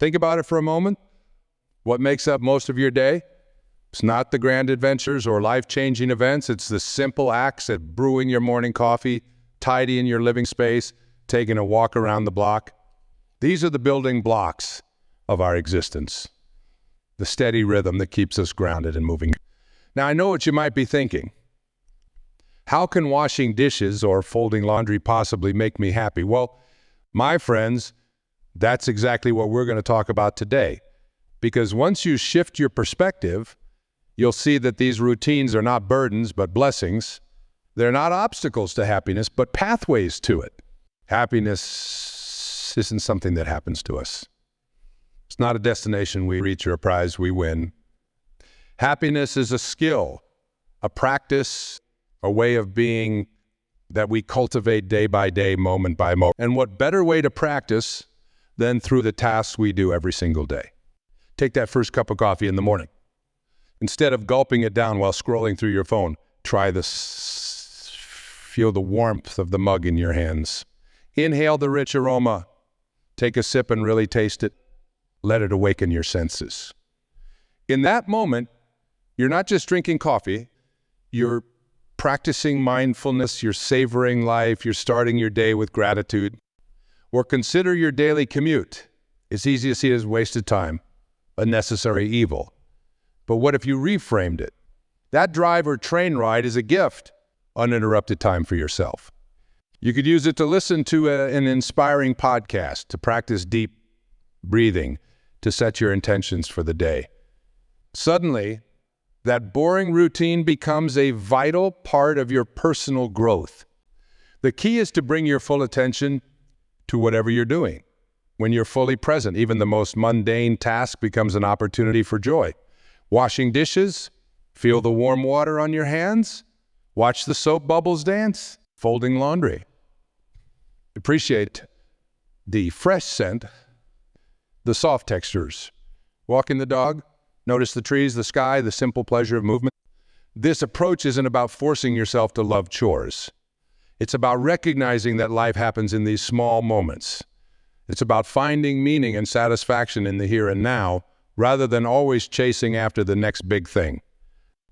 Think about it for a moment. What makes up most of your day? It's not the grand adventures or life-changing events. It's the simple acts of brewing your morning coffee, tidying your living space, taking a walk around the block. These are the building blocks of our existence, the steady rhythm that keeps us grounded and moving. Now, I know what you might be thinking. How can washing dishes or folding laundry possibly make me happy? Well, my friends, that's exactly what we're going to talk about today. Because once you shift your perspective, you'll see that these routines are not burdens, but blessings. They're not obstacles to happiness, but pathways to it. Happiness isn't something that happens to us. It's not a destination we reach or a prize we win. Happiness is a skill, a practice, a way of being that we cultivate day by day, moment by moment. And what better way to practice than through the tasks we do every single day? Take that first cup of coffee in the morning. Instead of gulping it down while scrolling through your phone, try this. Feel the warmth of the mug in your hands. Inhale the rich aroma. Take a sip and really taste it. Let it awaken your senses. In that moment, you're not just drinking coffee, you're practicing mindfulness, you're savoring life, you're starting your day with gratitude. Or consider your daily commute. It's easy to see it as wasted time, a necessary evil. But what if you reframed it? That drive or train ride is a gift, uninterrupted time for yourself. You could use it to listen to an inspiring podcast, to practice deep breathing, to set your intentions for the day. Suddenly, that boring routine becomes a vital part of your personal growth. The key is to bring your full attention to whatever you're doing. When you're fully present, even the most mundane task becomes an opportunity for joy. Washing dishes, feel the warm water on your hands, watch the soap bubbles dance, folding laundry. Appreciate the fresh scent, the soft textures. Walking the dog, notice the trees, the sky, the simple pleasure of movement. This approach isn't about forcing yourself to love chores. It's about recognizing that life happens in these small moments. It's about finding meaning and satisfaction in the here and now, rather than always chasing after the next big thing.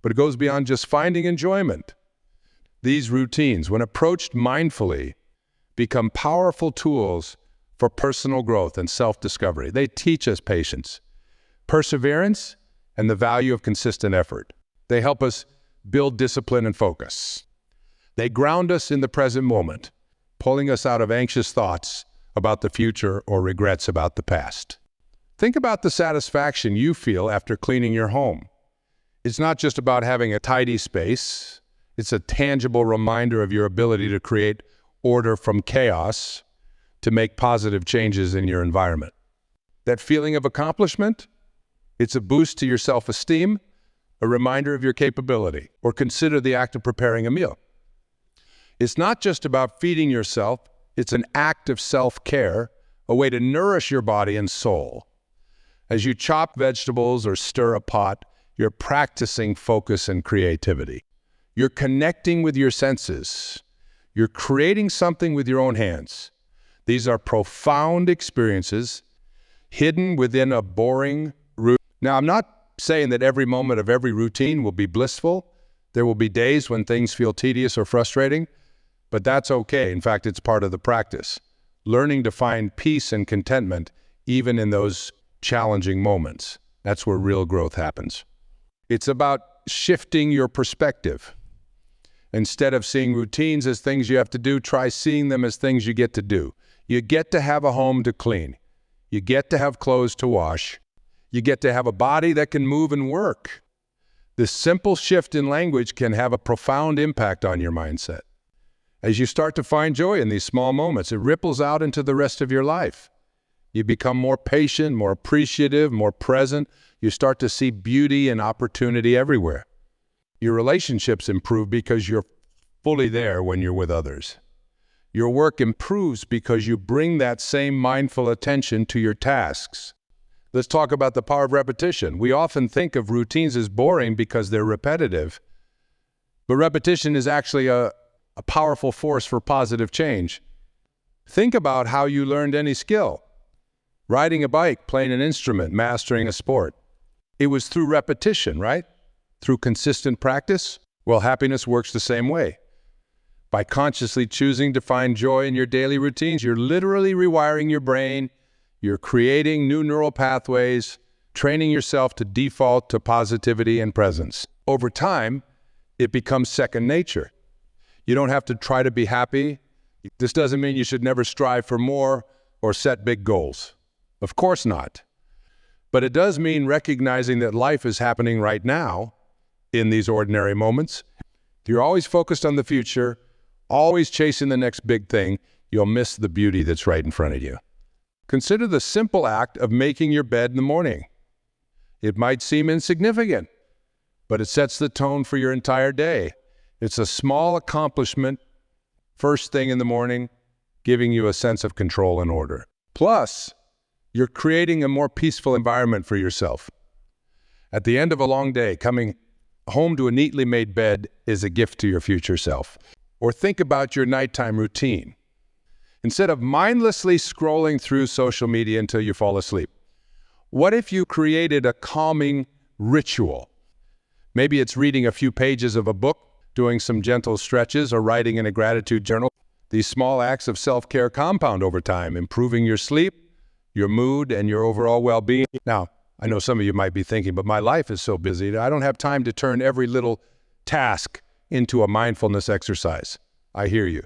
But it goes beyond just finding enjoyment. These routines, when approached mindfully, become powerful tools for personal growth and self-discovery. They teach us patience, perseverance, and the value of consistent effort. They help us build discipline and focus. They ground us in the present moment, pulling us out of anxious thoughts about the future or regrets about the past. Think about the satisfaction you feel after cleaning your home. It's not just about having a tidy space. It's a tangible reminder of your ability to create order from chaos, to make positive changes in your environment. That feeling of accomplishment, it's a boost to your self-esteem, a reminder of your capability. Or consider the act of preparing a meal. It's not just about feeding yourself, it's an act of self-care, a way to nourish your body and soul. As you chop vegetables or stir a pot, you're practicing focus and creativity. You're connecting with your senses. You're creating something with your own hands. These are profound experiences hidden within a boring routine. Now, I'm not saying that every moment of every routine will be blissful. There will be days when things feel tedious or frustrating, but that's okay. In fact, it's part of the practice. Learning to find peace and contentment even in those challenging moments. That's where real growth happens. It's about shifting your perspective. Instead of seeing routines as things you have to do, try seeing them as things you get to do. You get to have a home to clean. You get to have clothes to wash. You get to have a body that can move and work. This simple shift in language can have a profound impact on your mindset. As you start to find joy in these small moments, it ripples out into the rest of your life. You become more patient, more appreciative, more present. You start to see beauty and opportunity everywhere. Your relationships improve because you're fully there when you're with others. Your work improves because you bring that same mindful attention to your tasks. Let's talk about the power of repetition. We often think of routines as boring because they're repetitive, but repetition is actually a powerful force for positive change. Think about how you learned any skill. riding a bike, playing an instrument, mastering a sport. It was through repetition, right? Through consistent practice. Well, happiness works the same way. By consciously choosing to find joy in your daily routines, you're literally rewiring your brain, you're creating new neural pathways, training yourself to default to positivity and presence. Over time, it becomes second nature. You don't have to try to be happy. This doesn't mean you should never strive for more or set big goals. Of course not. But it does mean recognizing that life is happening right now in these ordinary moments. If you're always focused on the future, always chasing the next big thing, you'll miss the beauty that's right in front of you. Consider the simple act of making your bed in the morning. It might seem insignificant, but it sets the tone for your entire day. It's a small accomplishment, first thing in the morning, giving you a sense of control and order. Plus, you're creating a more peaceful environment for yourself. At the end of a long day, coming home to a neatly made bed is a gift to your future self. Or think about your nighttime routine. Instead of mindlessly scrolling through social media until you fall asleep, what if you created a calming ritual? Maybe it's reading a few pages of a book, doing some gentle stretches, or writing in a gratitude journal. These small acts of self-care compound over time, improving your sleep, your mood, and your overall well-being. Now, I know some of you might be thinking, but my life is so busy that I don't have time to turn every little task into a mindfulness exercise. I hear you.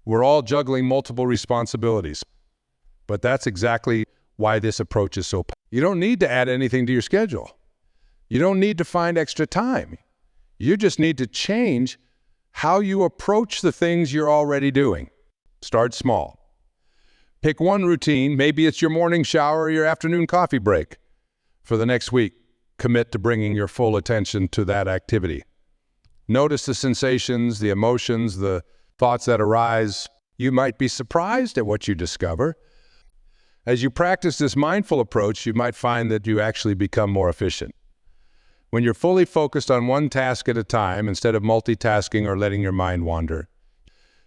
We're all juggling multiple responsibilities, but that's exactly why this approach is so powerful. You don't need to add anything to your schedule. You don't need to find extra time. You just need to change how you approach the things you're already doing. Start small. Pick one routine. Maybe it's your morning shower or your afternoon coffee break. For the next week, commit to bringing your full attention to that activity. Notice the sensations, the emotions, the thoughts that arise. You might be surprised at what you discover. As you practice this mindful approach, you might find that you actually become more efficient. When you're fully focused on one task at a time, instead of multitasking or letting your mind wander,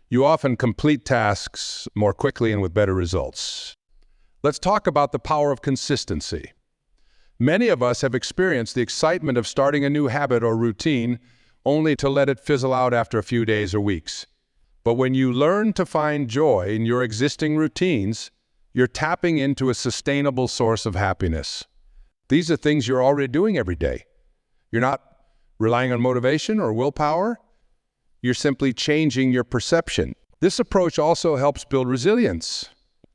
you often complete tasks more quickly and with better results. Let's talk about the power of consistency. Many of us have experienced the excitement of starting a new habit or routine only to let it fizzle out after a few days or weeks. But when you learn to find joy in your existing routines, you're tapping into a sustainable source of happiness. These are things you're already doing every day. You're not relying on motivation or willpower. You're simply changing your perception. This approach also helps build resilience.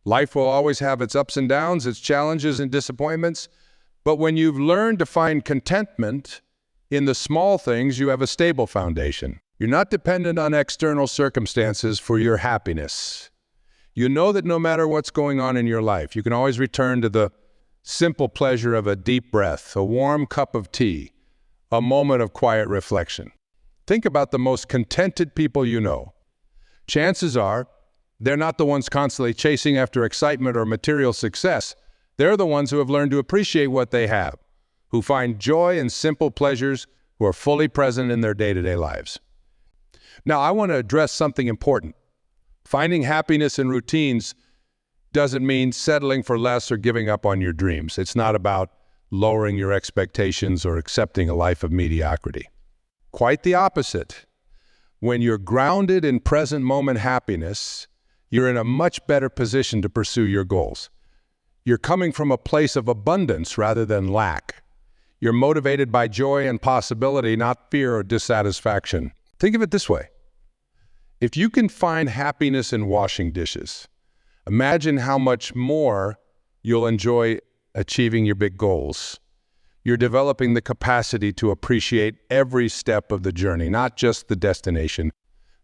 Life will always have its ups and downs, its challenges and disappointments. But when you've learned to find contentment in the small things, you have a stable foundation. You're not dependent on external circumstances for your happiness. You know that no matter what's going on in your life, you can always return to the simple pleasure of a deep breath, a warm cup of tea, a moment of quiet reflection. Think about the most contented people you know. Chances are, they're not the ones constantly chasing after excitement or material success. They're the ones who have learned to appreciate what they have, who find joy in simple pleasures, who are fully present in their day-to-day lives. Now, I want to address something important. Finding happiness in routines doesn't mean settling for less or giving up on your dreams. It's not about lowering your expectations or accepting a life of mediocrity. Quite the opposite. When you're grounded in present moment happiness, you're in a much better position to pursue your goals. You're coming from a place of abundance rather than lack. You're motivated by joy and possibility, not fear or dissatisfaction. Think of it this way. If you can find happiness in washing dishes, imagine how much more you'll enjoy achieving your big goals. You're developing the capacity to appreciate every step of the journey, not just the destination.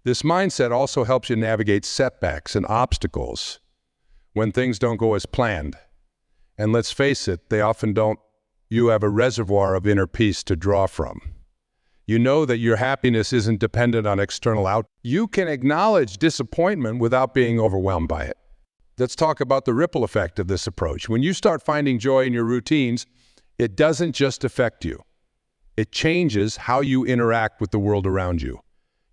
This mindset also helps you navigate setbacks and obstacles when things don't go as planned. And let's face it, they often don't. You have a reservoir of inner peace to draw from. You know that your happiness isn't dependent on external outcomes. You can acknowledge disappointment without being overwhelmed by it. Let's talk about the ripple effect of this approach. When you start finding joy in your routines, it doesn't just affect you. It changes how you interact with the world around you.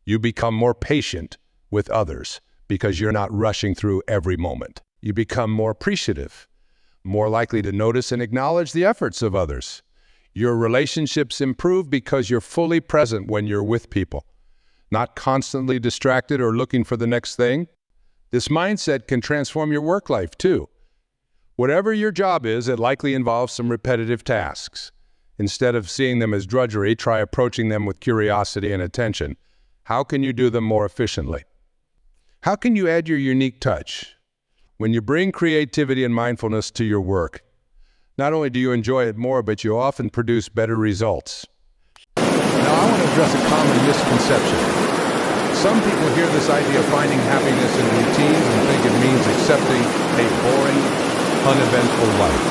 You become more patient with others because you're not rushing through every moment. You become more appreciative. more likely to notice and acknowledge the efforts of others. Your relationships improve because you're fully present when you're with people, not constantly distracted or looking for the next thing. This mindset can transform your work life too. Whatever your job is, it likely involves some repetitive tasks. Instead of seeing them as drudgery, try approaching them with curiosity and attention. How can you do them more efficiently? How can you add your unique touch? When you bring creativity and mindfulness to your work, not only do you enjoy it more, but you often produce better results. Now, I want to address a common misconception. Some people hear this idea of finding happiness in routines and think it means accepting a boring, uneventful life.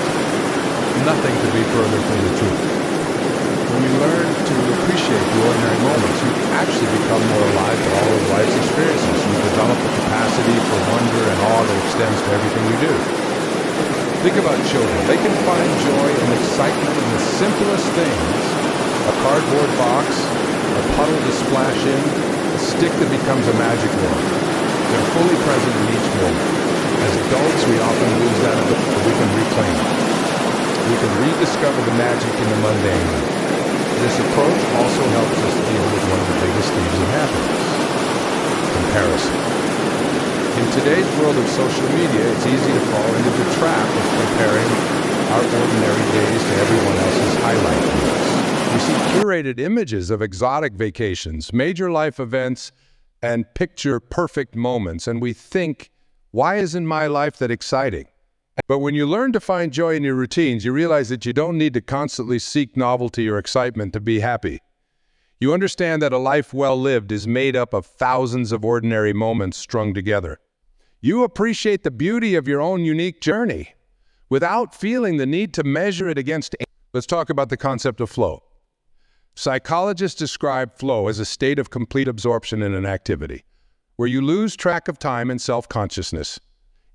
Nothing could be further from the truth. When you learn to appreciate the ordinary moments, you actually become more alive to all of life's experiences. You develop a capacity for wonder and awe that extends to everything you do. Think about children. They can find joy and excitement in the simplest things. A cardboard box, a puddle to splash in, a stick that becomes a magic wand. They're fully present in each moment. As adults, we often lose that ability, but we can reclaim it. We can rediscover the magic in the mundane. This approach also helps us deal with one of the biggest thieves of happiness: comparison. In today's world of social media, it's easy to fall into the trap of comparing our ordinary days to everyone else's highlight reels. We see curated images of exotic vacations, major life events, and picture-perfect moments, and we think, why isn't my life that exciting? But when you learn to find joy in your routines, you realize that you don't need to constantly seek novelty or excitement to be happy. You understand that a life well lived is made up of thousands of ordinary moments strung together. You appreciate the beauty of your own unique journey without feeling the need to measure it against. Let's talk about the concept of flow. Psychologists describe flow as a state of complete absorption in an activity, where you lose track of time and self-consciousness.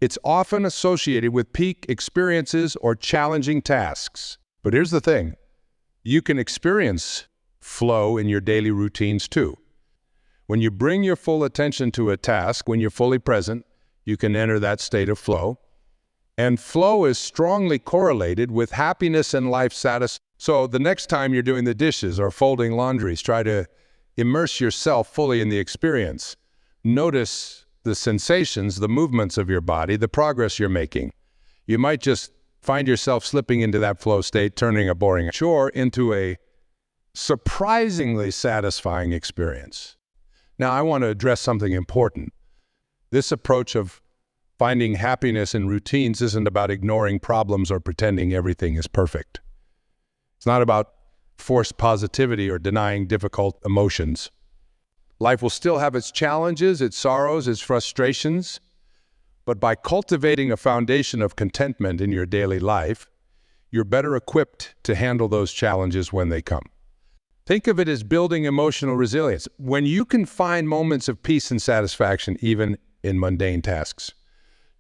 It's often associated with peak experiences or challenging tasks. But here's the thing. You can experience flow in your daily routines too. When you bring your full attention to a task, when you're fully present, you can enter that state of flow. And flow is strongly correlated with happiness and life satisfaction. So the next time you're doing the dishes or folding laundries, try to immerse yourself fully in the experience. Notice the sensations, the movements of your body, the progress you're making. You might just find yourself slipping into that flow state, turning a boring chore into a surprisingly satisfying experience. Now, I want to address something important. This approach of finding happiness in routines isn't about ignoring problems or pretending everything is perfect. It's not about forced positivity or denying difficult emotions. Life will still have its challenges, its sorrows, its frustrations, but by cultivating a foundation of contentment in your daily life, you're better equipped to handle those challenges when they come. Think of it as building emotional resilience. When you can find moments of peace and satisfaction, even in mundane tasks,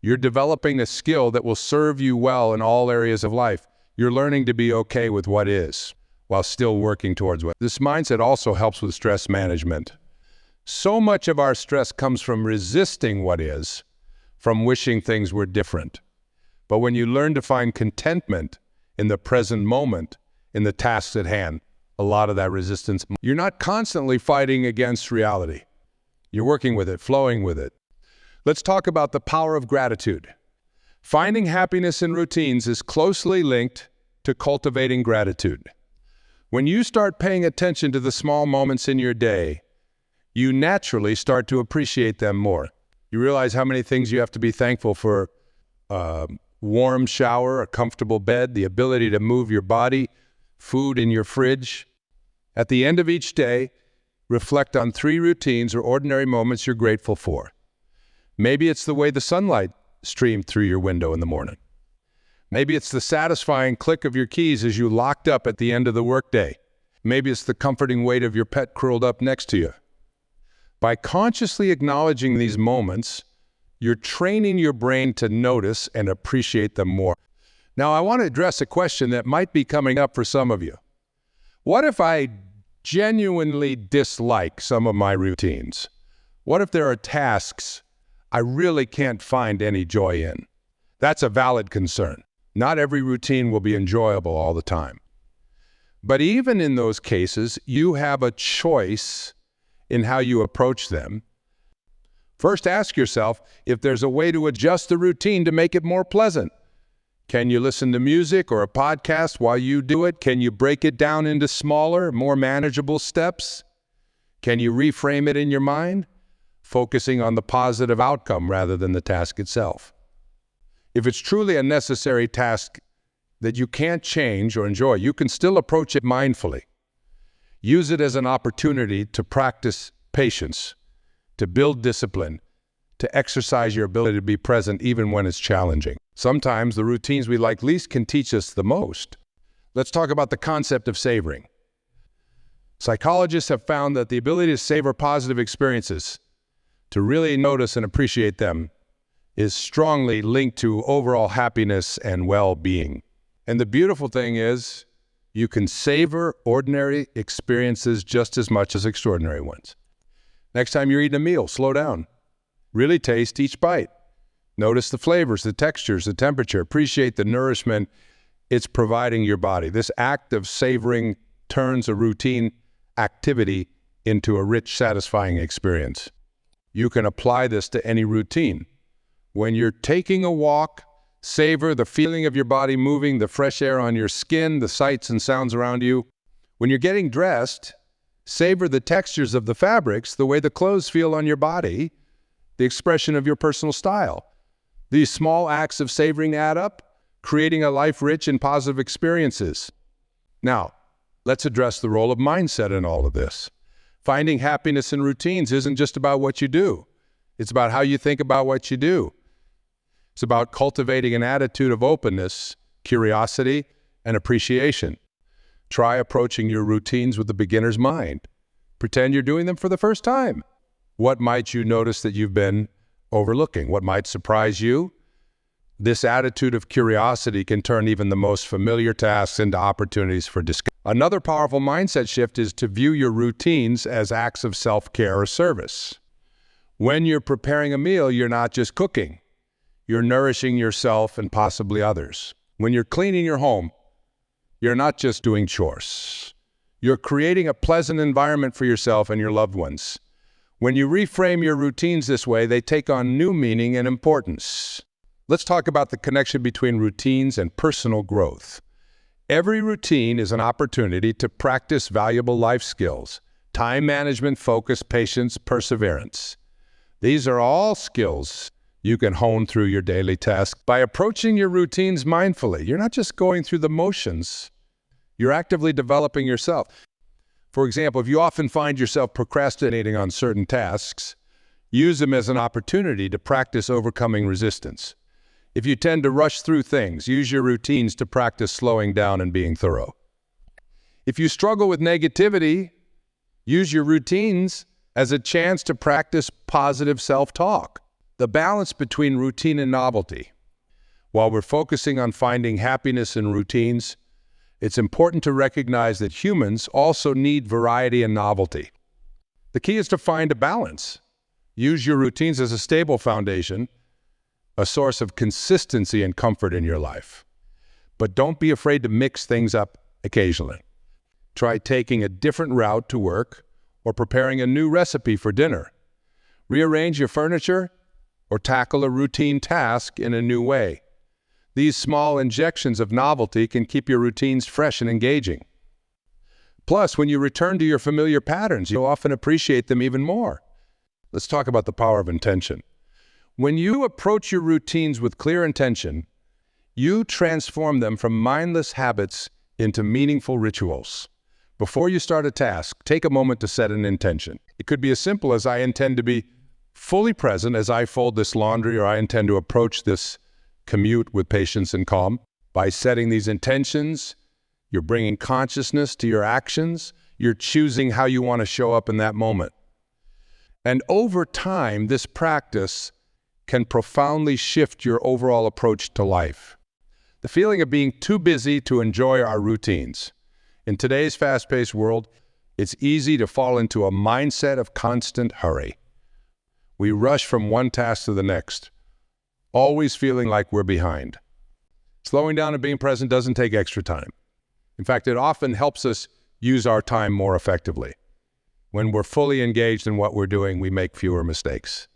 you're developing a skill that will serve you well in all areas of life. You're learning to be okay with what is, while still working towards what. This mindset also helps with stress management. So much of our stress comes from resisting what is, from wishing things were different. But when you learn to find contentment in the present moment, in the tasks at hand, a lot of that resistance, you're not constantly fighting against reality. You're working with it, flowing with it. Let's talk about the power of gratitude. Finding happiness in routines is closely linked to cultivating gratitude. When you start paying attention to the small moments in your day, you naturally start to appreciate them more. You realize how many things you have to be thankful for: a warm shower, a comfortable bed, the ability to move your body, food in your fridge. At the end of each day, reflect on 3 routines or ordinary moments you're grateful for. Maybe it's the way the sunlight streamed through your window in the morning. Maybe it's the satisfying click of your keys as you locked up at the end of the workday. Maybe it's the comforting weight of your pet curled up next to you. By consciously acknowledging these moments, you're training your brain to notice and appreciate them more. Now, I want to address a question that might be coming up for some of you. What if I genuinely dislike some of my routines? What if there are tasks I really can't find any joy in? That's a valid concern. Not every routine will be enjoyable all the time. But even in those cases, you have a choice in how you approach them. First, ask yourself if there's a way to adjust the routine to make it more pleasant. Can you listen to music or a podcast while you do it? Can you break it down into smaller, more manageable steps? Can you reframe it in your mind, focusing on the positive outcome rather than the task itself? If it's truly a necessary task that you can't change or enjoy, you can still approach it mindfully. Use it as an opportunity to practice patience, to build discipline, to exercise your ability to be present even when it's challenging. Sometimes the routines we like least can teach us the most. Let's talk about the concept of savoring. Psychologists have found that the ability to savor positive experiences, to really notice and appreciate them, is strongly linked to overall happiness and well-being. And the beautiful thing is, you can savor ordinary experiences just as much as extraordinary ones. Next time you're eating a meal, slow down. Really taste each bite. Notice the flavors, the textures, the temperature. Appreciate the nourishment it's providing your body. This act of savoring turns a routine activity into a rich, satisfying experience. You can apply this to any routine. When you're taking a walk, savor the feeling of your body moving, the fresh air on your skin, the sights and sounds around you. When you're getting dressed, savor the textures of the fabrics, the way the clothes feel on your body, the expression of your personal style. These small acts of savoring add up, creating a life rich in positive experiences. Now, let's address the role of mindset in all of this. Finding happiness in routines isn't just about what you do. It's about how you think about what you do. It's about cultivating an attitude of openness, curiosity, and appreciation. Try approaching your routines with a beginner's mind. Pretend you're doing them for the first time. What might you notice that you've been overlooking? What might surprise you? This attitude of curiosity can turn even the most familiar tasks into opportunities for discovery. Another powerful mindset shift is to view your routines as acts of self-care or service. When you're preparing a meal, you're not just cooking. You're nourishing yourself and possibly others. When you're cleaning your home, you're not just doing chores. You're creating a pleasant environment for yourself and your loved ones. When you reframe your routines this way, they take on new meaning and importance. Let's talk about the connection between routines and personal growth. Every routine is an opportunity to practice valuable life skills: time management, focus, patience, perseverance. These are all skills you can hone through your daily tasks. By approaching your routines mindfully, you're not just going through the motions, you're actively developing yourself. For example, if you often find yourself procrastinating on certain tasks, use them as an opportunity to practice overcoming resistance. If you tend to rush through things, use your routines to practice slowing down and being thorough. If you struggle with negativity, use your routines as a chance to practice positive self-talk. The balance between routine and novelty. While we're focusing on finding happiness in routines, it's important to recognize that humans also need variety and novelty. The key is to find a balance. Use your routines as a stable foundation, a source of consistency and comfort in your life. But don't be afraid to mix things up occasionally. Try taking a different route to work or preparing a new recipe for dinner. Rearrange your furniture or tackle a routine task in a new way. These small injections of novelty can keep your routines fresh and engaging. Plus, when you return to your familiar patterns, you'll often appreciate them even more. Let's talk about the power of intention. When you approach your routines with clear intention, you transform them from mindless habits into meaningful rituals. Before you start a task, take a moment to set an intention. It could be as simple as I intend to be fully present as I fold this laundry, or I intend to approach this commute with patience and calm. By setting these intentions, you're bringing consciousness to your actions. You're choosing how you want to show up in that moment. And over time, this practice can profoundly shift your overall approach to life. The feeling of being too busy to enjoy our routines. In today's fast-paced world, it's easy to fall into a mindset of constant hurry. We rush from one task to the next, always feeling like we're behind. Slowing down and being present doesn't take extra time. In fact, it often helps us use our time more effectively. When we're fully engaged in what we're doing, we make fewer mistakes.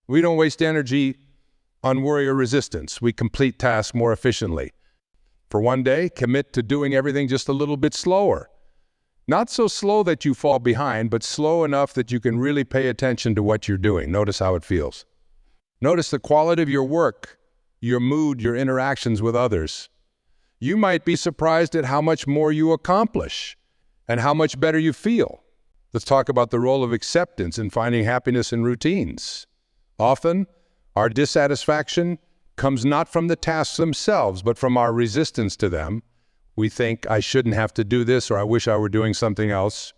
We don't waste energy on worry or resistance. We complete tasks more efficiently. For one day, commit to doing everything just a little bit slower. Not so slow that you fall behind, but slow enough that you can really pay attention to what you're doing. Notice how it feels. Notice the quality of your work, your mood, your interactions with others. You might be surprised at how much more you accomplish and how much better you feel. Let's talk about the role of acceptance in finding happiness in routines. Often, our dissatisfaction comes not from the tasks themselves, but from our resistance to them. We think, I shouldn't have to do this, or I wish I were doing something else.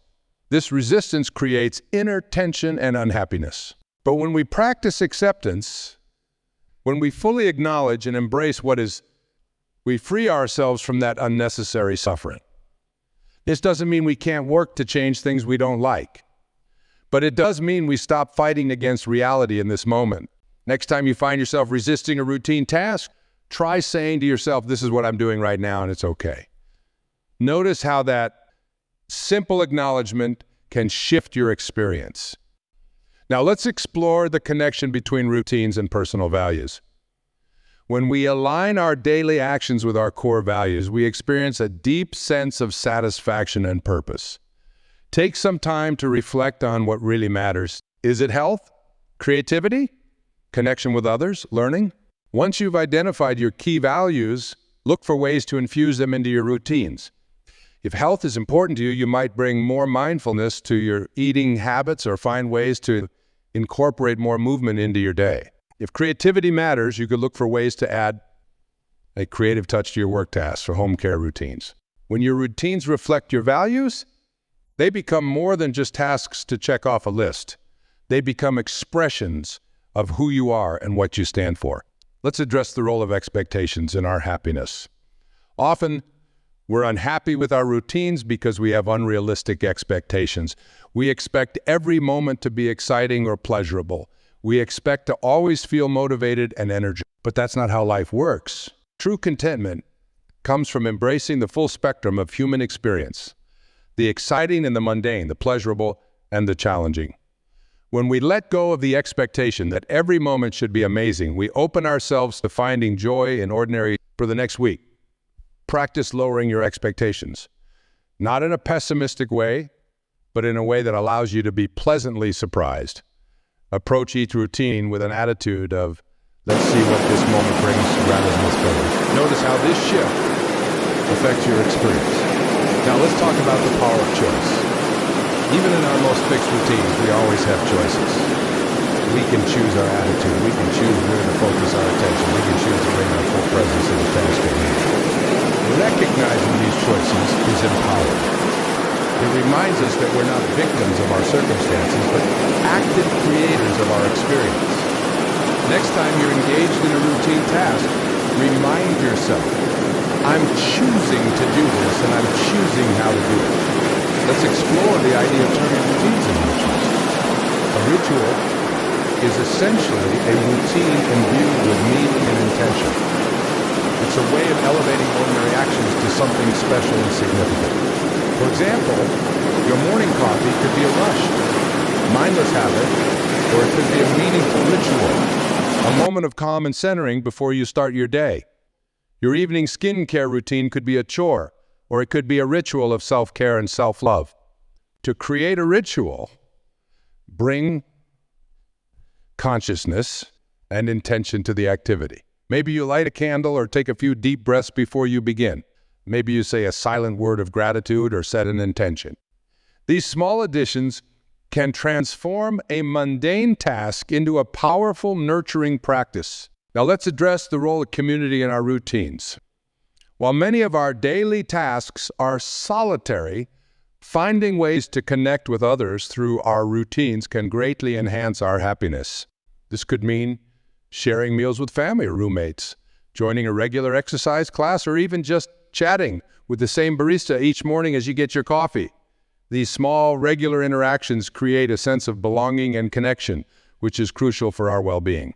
This resistance creates inner tension and unhappiness. But when we practice acceptance, when we fully acknowledge and embrace what is, we free ourselves from that unnecessary suffering. This doesn't mean we can't work to change things we don't like, but it does mean we stop fighting against reality in this moment. Next time you find yourself resisting a routine task, try saying to yourself, this is what I'm doing right now and it's okay. Notice how that simple acknowledgement can shift your experience. Now let's explore the connection between routines and personal values. When we align our daily actions with our core values, we experience a deep sense of satisfaction and purpose. Take some time to reflect on what really matters. Is it health? Creativity? Connection with others? Learning? Once you've identified your key values, look for ways to infuse them into your routines. If health is important to you, you might bring more mindfulness to your eating habits or find ways to incorporate more movement into your day. If creativity matters, you could look for ways to add a creative touch to your work tasks or home care routines. When your routines reflect your values, they become more than just tasks to check off a list. They become expressions of who you are and what you stand for. Let's address the role of expectations in our happiness. Often, we're unhappy with our routines because we have unrealistic expectations. We expect every moment to be exciting or pleasurable. We expect to always feel motivated and energized, but that's not how life works. True contentment comes from embracing the full spectrum of human experience, the exciting and the mundane, the pleasurable and the challenging. When we let go of the expectation that every moment should be amazing, we open ourselves to finding joy in ordinary for the next week. Practice lowering your expectations, not in a pessimistic way, but in a way that allows you to be pleasantly surprised. Approach each routine with an attitude of, let's see what this moment brings rather than this failure. Notice how this shift affects your experience. Now let's talk about the power of choice. Even in our most fixed routines, we always have choices. We can choose our attitude. We can choose where to focus our attention. We can choose to bring our full presence to the task at hand. Recognizing these choices is empowering. It reminds us that we're not victims of our circumstances, but active creators of our experience. Next time you're engaged in a routine task, remind yourself, I'm choosing to do this and I'm choosing how to do it. Let's explore the idea of turning routines into rituals. A ritual is essentially a routine imbued with meaning and intention. It's a way of elevating ordinary actions to something special and significant. For example, your morning coffee could be a rushed, mindless habit, or it could be a meaningful ritual, a moment of calm and centering before you start your day. Your evening skincare routine could be a chore, or it could be a ritual of self-care and self-love. To create a ritual, bring consciousness and intention to the activity. Maybe you light a candle or take a few deep breaths before you begin. Maybe you say a silent word of gratitude or set an intention. These small additions can transform a mundane task into a powerful, nurturing practice. Now let's address the role of community in our routines. While many of our daily tasks are solitary, finding ways to connect with others through our routines can greatly enhance our happiness. This could mean sharing meals with family or roommates, joining a regular exercise class, or even just chatting with the same barista each morning as you get your coffee. These small, regular interactions create a sense of belonging and connection, which is crucial for our well-being.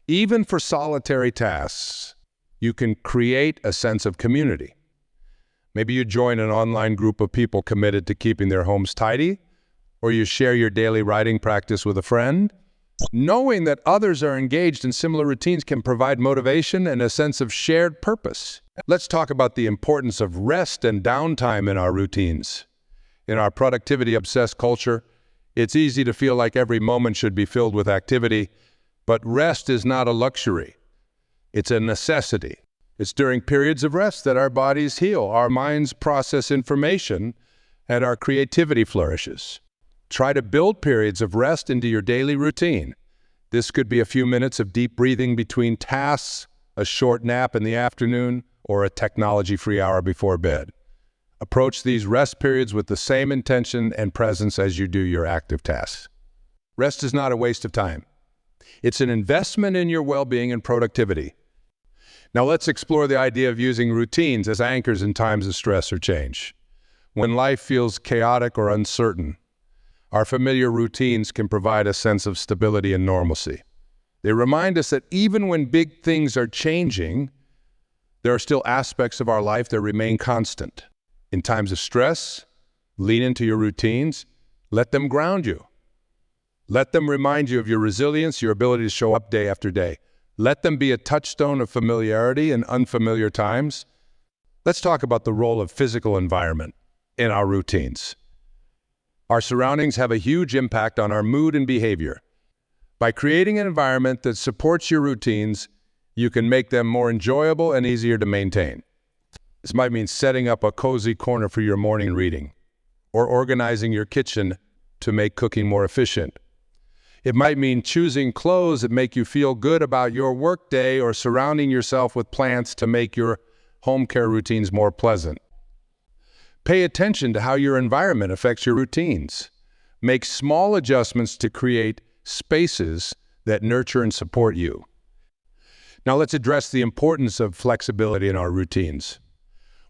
Even for solitary tasks, You can create a sense of community. Maybe you join an online group of people committed to keeping their homes tidy, or you share your daily writing practice with a friend. Knowing that others are engaged in similar routines can provide motivation and a sense of shared purpose. Let's talk about the importance of rest and downtime in our routines. In our productivity-obsessed culture, it's easy to feel like every moment should be filled with activity, but rest is not a luxury. It's a necessity. It's during periods of rest that our bodies heal, our minds process information, and our creativity flourishes. Try to build periods of rest into your daily routine. This could be a few minutes of deep breathing between tasks, a short nap in the afternoon, or a technology-free hour before bed. Approach these rest periods with the same intention and presence as you do your active tasks. Rest is not a waste of time. It's an investment in your well-being and productivity. Now let's explore the idea of using routines as anchors in times of stress or change. When life feels chaotic or uncertain, our familiar routines can provide a sense of stability and normalcy. They remind us that even when big things are changing, there are still aspects of our life that remain constant. In times of stress, lean into your routines. Let them ground you. Let them remind you of your resilience, your ability to show up day after day. Let them be a touchstone of familiarity in unfamiliar times. Let's talk about the role of physical environment in our routines. Our surroundings have a huge impact on our mood and behavior. By creating an environment that supports your routines, you can make them more enjoyable and easier to maintain. This might mean setting up a cozy corner for your morning reading, or organizing your kitchen to make cooking more efficient. It might mean choosing clothes that make you feel good about your workday, or surrounding yourself with plants to make your home care routines more pleasant. Pay attention to how your environment affects your routines. Make small adjustments to create spaces that nurture and support you. Now let's address the importance of flexibility in our routines.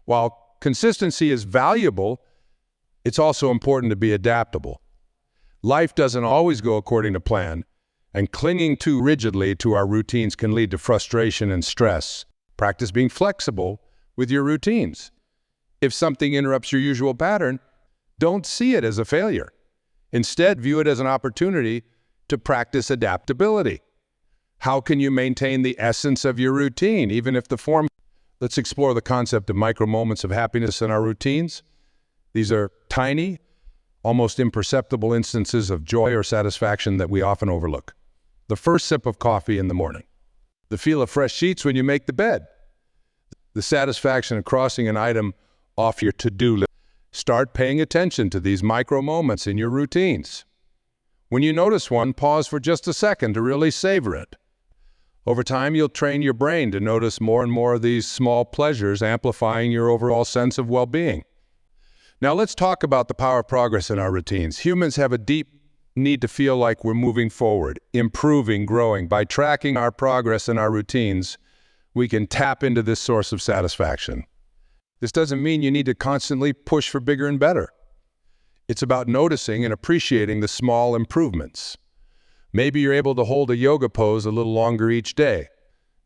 While consistency is valuable, it's also important to be adaptable. Life doesn't always go according to plan, and clinging too rigidly to our routines can lead to frustration and stress. Practice being flexible with your routines. If something interrupts your usual pattern, don't see it as a failure. Instead, view it as an opportunity to practice adaptability. How can you maintain the essence of your routine, even if the form... Let's explore the concept of micro moments of happiness in our routines. These are tiny, almost imperceptible instances of joy or satisfaction that we often overlook. The first sip of coffee in the morning. The feel of fresh sheets when you make the bed. The satisfaction of crossing an item off your to-do list. Start paying attention to these micro moments in your routines. When you notice one, pause for just a second to really savor it. Over time, you'll train your brain to notice more and more of these small pleasures, amplifying your overall sense of well-being. Now let's talk about the power of progress in our routines. Humans have a deep need to feel like we're moving forward, improving, growing. By tracking our progress in our routines, we can tap into this source of satisfaction. This doesn't mean you need to constantly push for bigger and better. It's about noticing and appreciating the small improvements. Maybe you're able to hold a yoga pose a little longer each day.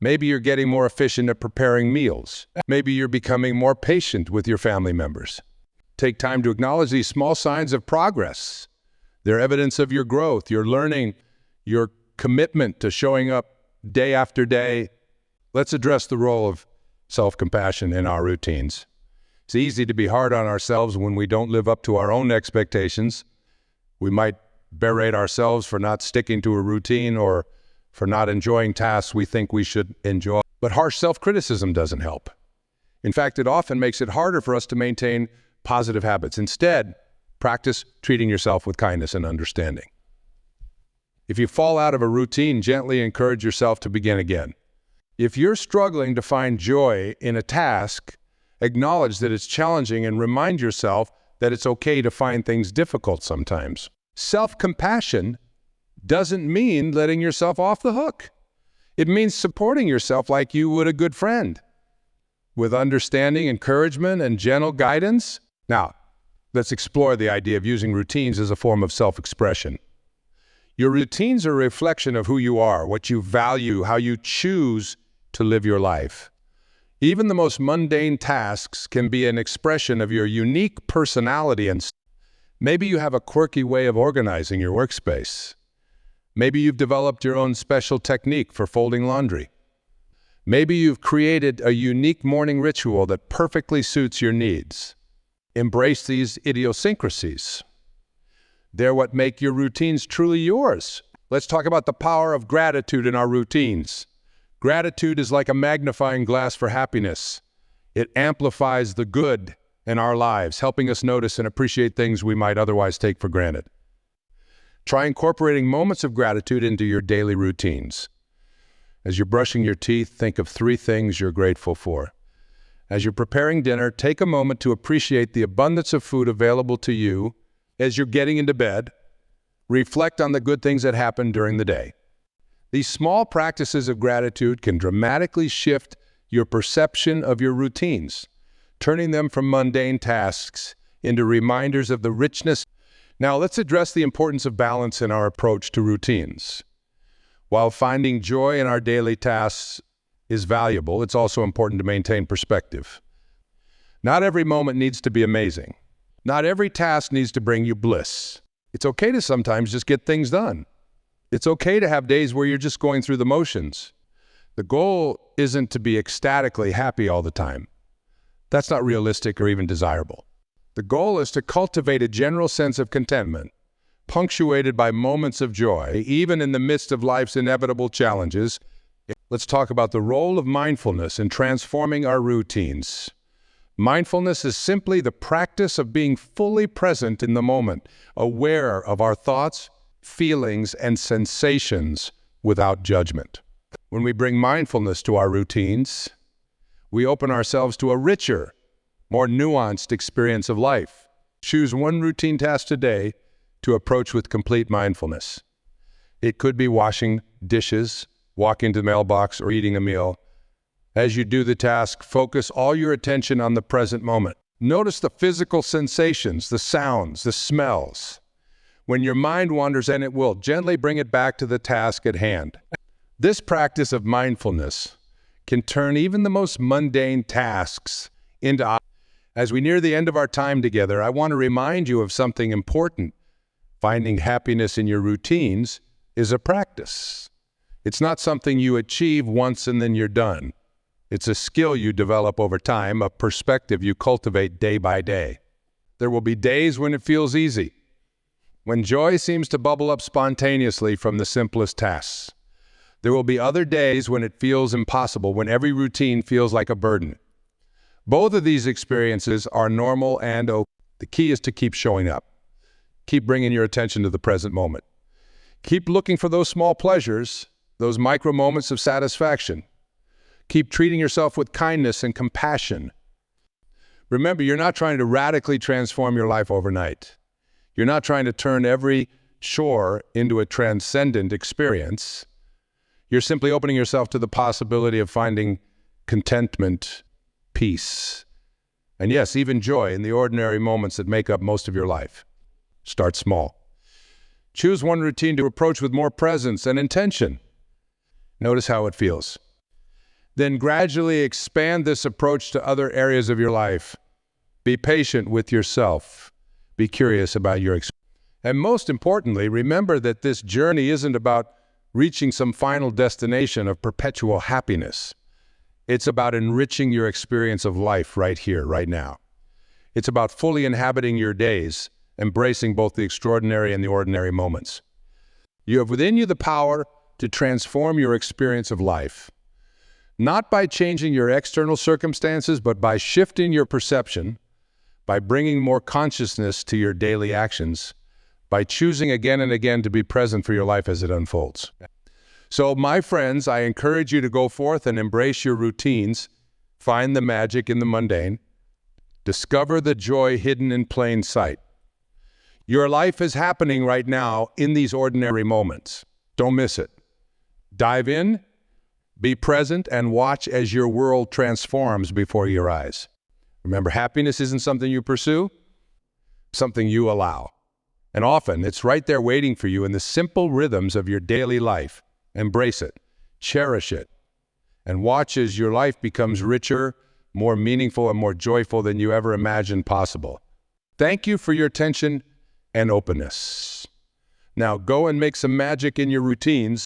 Maybe you're getting more efficient at preparing meals. Maybe you're becoming more patient with your family members. Take time to acknowledge these small signs of progress. They're evidence of your growth, your learning, your commitment to showing up day after day. Let's address the role of self-compassion in our routines. It's easy to be hard on ourselves when we don't live up to our own expectations. We might berate ourselves for not sticking to a routine or for not enjoying tasks we think we should enjoy. But harsh self-criticism doesn't help. In fact, it often makes it harder for us to maintain positive habits. Instead, practice treating yourself with kindness and understanding. If you fall out of a routine, gently encourage yourself to begin again. If you're struggling to find joy in a task, acknowledge that it's challenging and remind yourself that it's okay to find things difficult sometimes. Self-compassion doesn't mean letting yourself off the hook. It means supporting yourself like you would a good friend, with understanding, encouragement, and gentle guidance. Now, let's explore the idea of using routines as a form of self-expression. Your routines are a reflection of who you are, what you value, how you choose to live your life. Even the most mundane tasks can be an expression of your unique personality and maybe you have a quirky way of organizing your workspace. Maybe you've developed your own special technique for folding laundry. Maybe you've created a unique morning ritual that perfectly suits your needs. Embrace these idiosyncrasies. They're what make your routines truly yours. Let's talk about the power of gratitude in our routines. Gratitude is like a magnifying glass for happiness. It amplifies the good in our lives, helping us notice and appreciate things we might otherwise take for granted. Try incorporating moments of gratitude into your daily routines. As you're brushing your teeth, think of 3 things you're grateful for. As you're preparing dinner, take a moment to appreciate the abundance of food available to you. As you're getting into bed, reflect on the good things that happened during the day. These small practices of gratitude can dramatically shift your perception of your routines, turning them from mundane tasks into reminders of the richness. Now, let's address the importance of balance in our approach to routines. While finding joy in our daily tasks is valuable, it's also important to maintain perspective. Not every moment needs to be amazing. Not every task needs to bring you bliss. It's okay to sometimes just get things done. It's okay to have days where you're just going through the motions. The goal isn't to be ecstatically happy all the time. That's not realistic or even desirable. The goal is to cultivate a general sense of contentment, punctuated by moments of joy, even in the midst of life's inevitable challenges. Let's talk about the role of mindfulness in transforming our routines. Mindfulness is simply the practice of being fully present in the moment, aware of our thoughts, feelings, and sensations without judgment. When we bring mindfulness to our routines, we open ourselves to a richer, more nuanced experience of life. Choose one routine task today to approach with complete mindfulness. It could be washing dishes, walking to the mailbox, or eating a meal. As you do the task, focus all your attention on the present moment. Notice the physical sensations, the sounds, the smells. When your mind wanders, and it will, gently bring it back to the task at hand. This practice of mindfulness can turn even the most mundane tasks into. As we near the end of our time together, I want to remind you of something important. Finding happiness in your routines is a practice. It's not something you achieve once and then you're done. It's a skill you develop over time, a perspective you cultivate day by day. There will be days when it feels easy, when joy seems to bubble up spontaneously from the simplest tasks. There will be other days when it feels impossible, when every routine feels like a burden. Both of these experiences are normal and okay. The key is to keep showing up. Keep bringing your attention to the present moment. Keep looking for those small pleasures, those micro moments of satisfaction. Keep treating yourself with kindness and compassion. Remember, you're not trying to radically transform your life overnight. You're not trying to turn every chore into a transcendent experience. You're simply opening yourself to the possibility of finding contentment, peace, and yes, even joy in the ordinary moments that make up most of your life. Start small. Choose one routine to approach with more presence and intention. Notice how it feels. Then gradually expand this approach to other areas of your life. Be patient with yourself. Be curious about your experience. And most importantly, remember that this journey isn't about reaching some final destination of perpetual happiness. It's about enriching your experience of life right here, right now. It's about fully inhabiting your days, embracing both the extraordinary and the ordinary moments. You have within you the power to transform your experience of life. Not by changing your external circumstances, but by shifting your perception, by bringing more consciousness to your daily actions, by choosing again and again to be present for your life as it unfolds. So, my friends, I encourage you to go forth and embrace your routines, find the magic in the mundane, discover the joy hidden in plain sight. Your life is happening right now in these ordinary moments. Don't miss it. Dive in, be present, and watch as your world transforms before your eyes. Remember, happiness isn't something you pursue, something you allow. And often, it's right there waiting for you in the simple rhythms of your daily life. Embrace it, cherish it, and watch as your life becomes richer, more meaningful, and more joyful than you ever imagined possible. Thank you for your attention and openness. Now go and make some magic in your routines